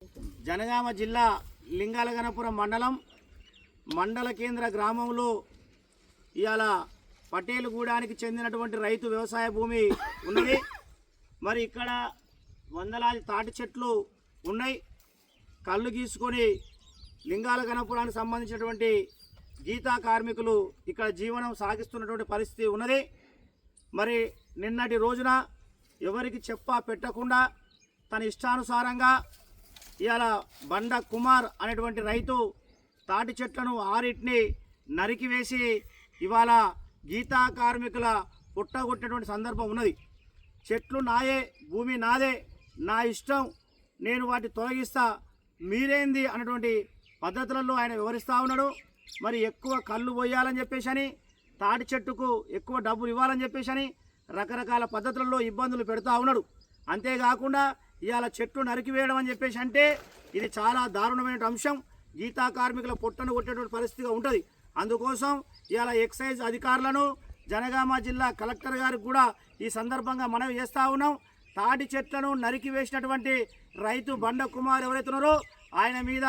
జనగామ జిల్లా లింగాలగనపురం మండల కేంద్ర గ్రామంలో ఇవాళ పటేలుగూడానికి చెందినటువంటి రైతు వ్యవసాయ భూమి ఉన్నది. మరి ఇక్కడ వందలాది తాటి చెట్లు ఉన్నాయి. కళ్ళు గీసుకొని లింగాలగనపురానికి సంబంధించినటువంటి గీతా కార్మికులు ఇక్కడ జీవనం సాగిస్తున్నటువంటి పరిస్థితి ఉన్నది. మరి నిన్నటి రోజున ఎవరికి చెప్పా పెట్టకుండా తన ఇష్టానుసారంగా ఇవాళ బండ కుమార్ అనేటువంటి రైతు తాటి చెట్లను 6 నరికివేసి ఇవాళ గీతా కార్మికుల పుట్టగొట్టినటువంటి సందర్భం ఉన్నది. చెట్లు నాయే, భూమి నాదే, నా ఇష్టం, నేను వాటిని తొలగిస్తా, మీరేంది అన్నటువంటి పద్ధతులలో ఆయన వివరిస్తూ ఉన్నాడు. మరి ఎక్కువ కళ్ళు పోయాలని చెప్పేసి, తాటి చెట్టుకు ఎక్కువ డబ్బులు ఇవ్వాలని చెప్పేసి రకరకాల పద్ధతులలో ఇబ్బందులు పెడతా ఉన్నాడు. అంతేకాకుండా ఇవాళ చెట్లు నరికివేయడం అని చెప్పేసి అంటే ఇది చాలా దారుణమైన అంశం. గీతా కార్మికుల పొట్టను కొట్టేటువంటి పరిస్థితిగా ఉంటుంది. అందుకోసం ఇవాళ ఎక్సైజ్ అధికారులను జనగామ జిల్లా కలెక్టర్ గారికి కూడా ఈ సందర్భంగా మనవి చేస్తూ ఉన్నాం. తాటి చెట్లను నరికివేసినటువంటి రైతు బండ కుమార్ ఎవరైతున్నారో ఆయన మీద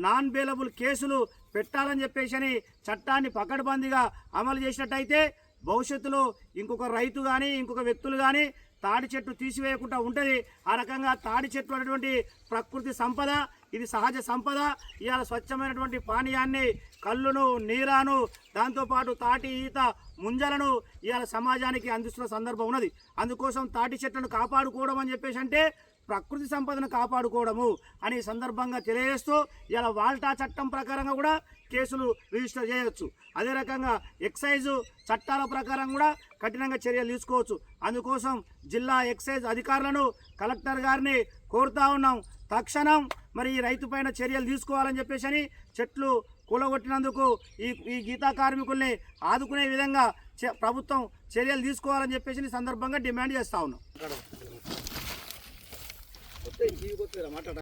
నాన్ బెయిలబుల్ కేసులు పెట్టాలని చెప్పేసి చట్టాన్ని పకడ్బందీగా అమలు చేసినట్టయితే భవిష్యత్తులో ఇంకొక రైతు కానీ ఇంకొక వ్యక్తులు కానీ తాడి చెట్టు తీసివేయకుండా ఉంటుంది. ఆ రకంగా తాడి చెట్టు అనేటువంటి ప్రకృతి సంపద, ఇది సహజ సంపద. ఇవాళ స్వచ్ఛమైనటువంటి పానీయాన్ని, కళ్ళును, నీరాను, దాంతోపాటు తాటి ఈత ముంజలను ఇవాళ సమాజానికి అందిస్తున్న సందర్భం ఉన్నది. అందుకోసం తాటి చెట్లను కాపాడుకోవడం అని చెప్పేసి అంటే ప్రకృతి సంపదను కాపాడుకోవడము అని సందర్భంగా తెలియజేస్తూ ఇలా వాల్టా చట్టం ప్రకారంగా కూడా కేసులు రిజిస్టర్ చేయవచ్చు. అదే రకంగా ఎక్సైజు చట్టాల ప్రకారం కూడా కఠినంగా చర్యలు తీసుకోవచ్చు. అందుకోసం జిల్లా ఎక్సైజ్ అధికారులను కలెక్టర్ గారిని కోరుతా ఉన్నాం. తక్షణం మరి ఈ రైతు పైన చర్యలు తీసుకోవాలని చెప్పేసి చెట్లు కూలగొట్టినందుకు ఈ గీతా కార్మికుల్ని ఆదుకునే విధంగా ప్రభుత్వం చర్యలు తీసుకోవాలని చెప్పేసి సందర్భంగా డిమాండ్ చేస్తా ఉన్నాం.